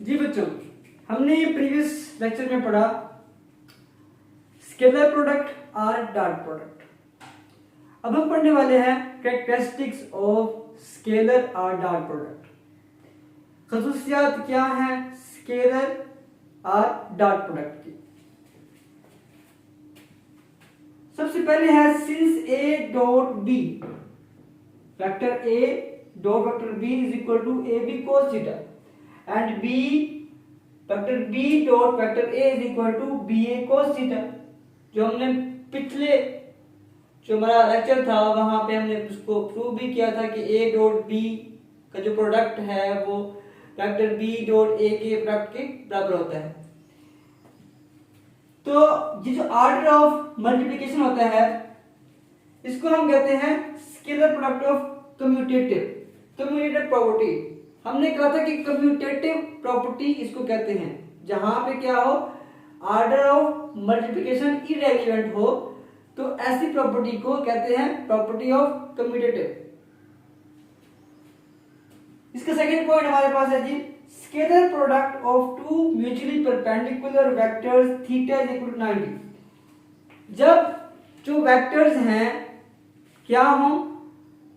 जी बच्चों, हमने previous lecture में पढ़ा स्केलर प्रोडक्ट और डॉट प्रोडक्ट। अब हम पढ़ने वाले हैं कैरेक्टरिस्टिक्स ऑफ स्केलर और डॉट प्रोडक्ट। खसूसियात क्या हैं स्केलर और डॉट प्रोडक्ट की। सबसे पहले है since A dot B vector A dot vector B is equal to A B cos theta and b vector b dot vector a is equal to B A cos theta. जो हमने पिछले जो हमारा lecture था वहां पे हमने उसको प्रूव भी किया था कि a डॉट b का जो प्रोडक्ट है वो वेक्टर b डॉट a के प्रोडक्ट के बराबर होता है। तो ये जो ऑर्डर ऑफ मल्टीप्लिकेशन होता है इसको हम कहते हैं scalar product of commutative property. हमने कहा था कि कम्यूटेटिव प्रॉपर्टी इसको कहते हैं जहां पे क्या हो ऑर्डर ऑफ मल्टीप्लिकेशन इररेलेवेंट हो, तो ऐसी प्रॉपर्टी को कहते हैं प्रॉपर्टी ऑफ कम्यूटेटिव। इसका सेकंड पॉइंट हमारे पास है जी scalar product of two mutually perpendicular vectors theta is equal to 90। जब जो वेक्टर्स हैं क्या हो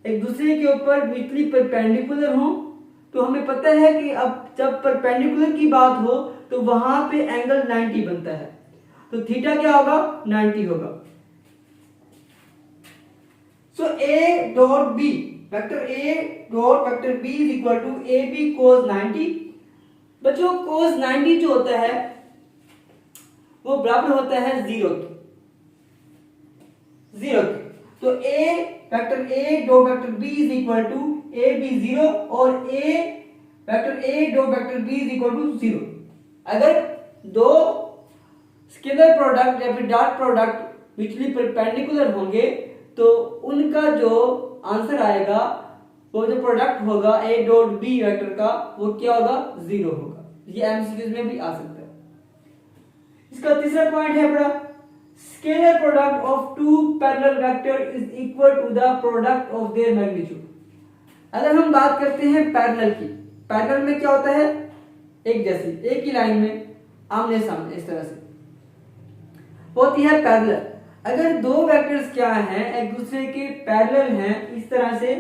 एक दूसरे के ऊपर म्यूचुअली परपेंडिकुलर हो, तो हमें पता है कि अब जब परपेंडिकुलर की बात हो तो वहां पे एंगल 90 बनता है, तो थीटा क्या होगा 90 होगा। So a dot b vector a dot vector b is equal to A B cos 90। बच्चों cos 90 जो होता है वो बराबर होता है 0 के। तो a vector a dot vector b is equal to A B 0 और a vector a dot vector b is equal to 0। अगर दो स्केलर प्रोडक्ट या फिर डॉट प्रोडक्ट म्यूचुअली परपेंडिकुलर होंगे तो उनका जो आंसर आएगा वो जो प्रोडक्ट होगा a डॉट b वेक्टर का वो क्या होगा 0 होगा। ये एमसीक्यूज में भी आ सकता है। इसका तीसरा पॉइंट है बड़ा scalar product of two parallel vector is equal to the product of their magnitude. अगर हम बात करते हैं पैरेलल की, पैरेलल में क्या होता है एक जैसी एक ही लाइन में आमने सामने इस तरह से होती है पैरेलल। अगर दो वेक्टर्स क्या हैं एक दूसरे के पैरेलल हैं इस तरह से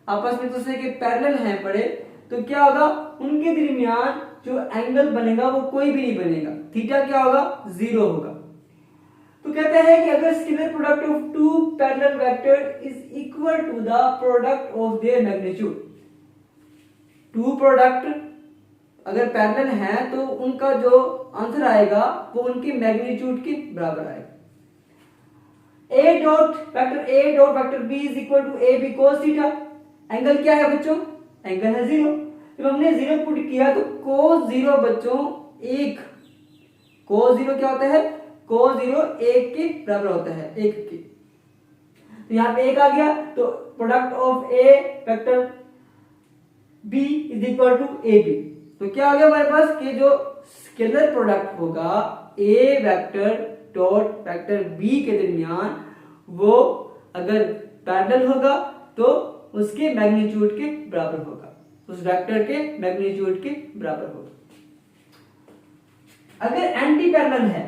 आपस में एक दूसरे के पैरेलल हैं पड़े, तो क्या होगा उनके दरमियान जो एंगल बनेगा वो कोई भी नहीं बनेगा, थीटा क्या होगा 0 होगा। तो कहता है कि अगर scalar product of two parallel vector is equal to the product of their magnitude. Two product अगर पैरेलल हैं तो उनका जो आंसर आएगा वो उनके मैग्नीट्यूड के बराबर आएगा। a dot vector b is equal to A B cos theta. Angle क्या है बच्चों एंगल है 0। जब हमने 0 पुट किया तो cos 0 बच्चों 1। cos 0 क्या होता है cos 0 1 के बराबर होता है 1 के। तो यहां पे 1 आ गया तो product of a vector b is equal to A B. तो क्या आ गया हमारे पास कि जो स्केलर प्रोडक्ट होगा a vector dot vector b के दरमियान वो अगर पैरेलल होगा तो उसके मैग्नीट्यूड के बराबर होगा, उस वेक्टर के मैग्नीट्यूड के बराबर होगा। अगर एंटी पैरेलल है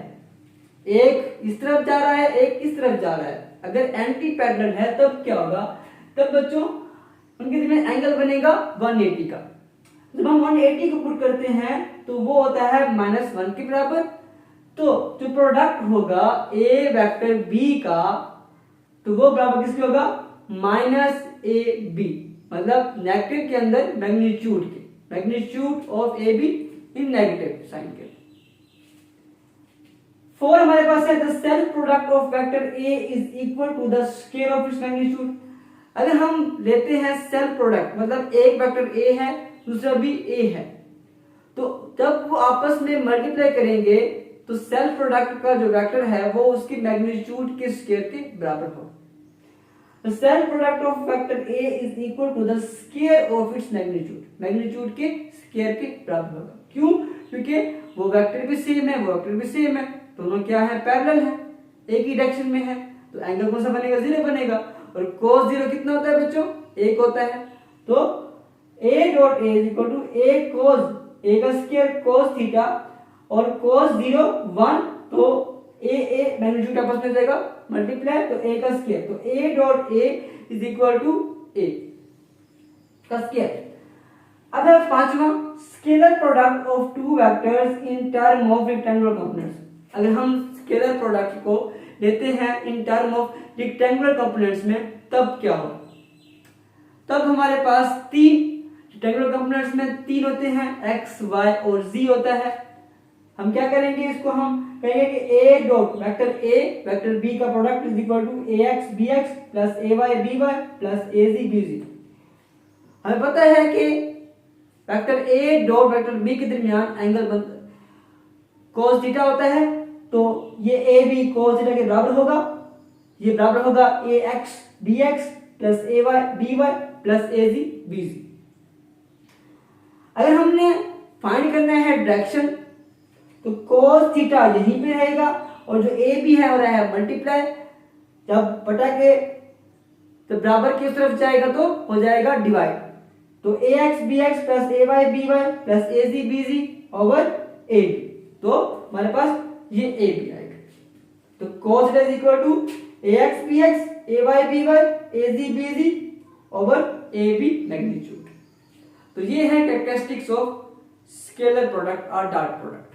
एक इस तरफ जा रहा है एक इस तरफ जा रहा है, अगर एंटी पैरेलल है तब क्या होगा तब बच्चों उनके दरमियान एंगल बनेगा 180 का। जब हम 180 को पुट करते हैं तो वो होता है -1 के बराबर। तो जो प्रोडक्ट होगा a वेक्टर b का तो वो बराबर किसके होगा -ab, मतलब नेगेटिव के अंदर मैग्नीट्यूड के, magnitude of ab in negative sign के। 4 हमारे पास है the self product of vector a is equal to the square of its magnitude. अगर हम लेते हैं सेल्फ प्रोडक्ट मतलब एक वेक्टर a है दूसरा भी a है, तो जब वो आपस में मल्टीप्लाई करेंगे तो सेल्फ प्रोडक्ट का जो वेक्टर है वो उसके मैग्नीट्यूड के स्क्वायर के बराबर होगा। The self product of vector A is equal to the square of its magnitude, magnitude के स्क्वायर के बराबर होगा। क्यों? क्योंकि वो वेक्टर भी सेम है वो वेक्टर भी सेम है, दोनों क्या है पैरेलल है एक ही डायरेक्शन में है, तो एंगल कौन सा बनेगा 0 बनेगा। और cos 0 कितना होता है बच्चों 1 होता है। तो a dot a is equal to a cos A का स्क्वायर cos थीटा और cos 0 1, तो ए मैग्नीट्यूड आपस में जाएगा मल्टीप्लाई, तो ए का स्क्वायर, तो A dot A is equal to A का स्क्वायर। अब है पांचवा, scalar product of two vectors in term of rectangular components. अगर हम स्केलर प्रोडक्ट को लेते हैं in term of rectangular components में, तब क्या होगा? तब हमारे पास तीन रेक्टेंगुलर कंपोनेंट्स में तीन होते हैं, x, y और z होता है। हम क्या करेंगे, इसको हम कहेंगे कि a dot vector a vector b का product is equal to ax bx plus ay by plus az bz। हमें पता है कि vector a dot vector b के दरमियान एंगल cos थीटा होता है, तो ये a b cos थीटा के बराबर होगा, ये बराबर होगा ax bx plus ay by plus az bz। अगर हमने फाइंड करना है डायरेक्शन, तो cos थीटा यहीं पे रहेगा और जो ए बी है हो रहा है मल्टीप्लाई, जब बटा के तो बराबर की तरफ जाएगा तो हो जाएगा डिवाइड, तो ax bx plus ay by plus az bz over a, तो हमारे पास ये a भी आएगा। तो cos theta is equal to ax bx ay by az bz over a b magnitude. तो ये है कैरेक्टरिस्टिक्स ऑफ स्केलर प्रोडक्ट और डॉट प्रोडक्ट।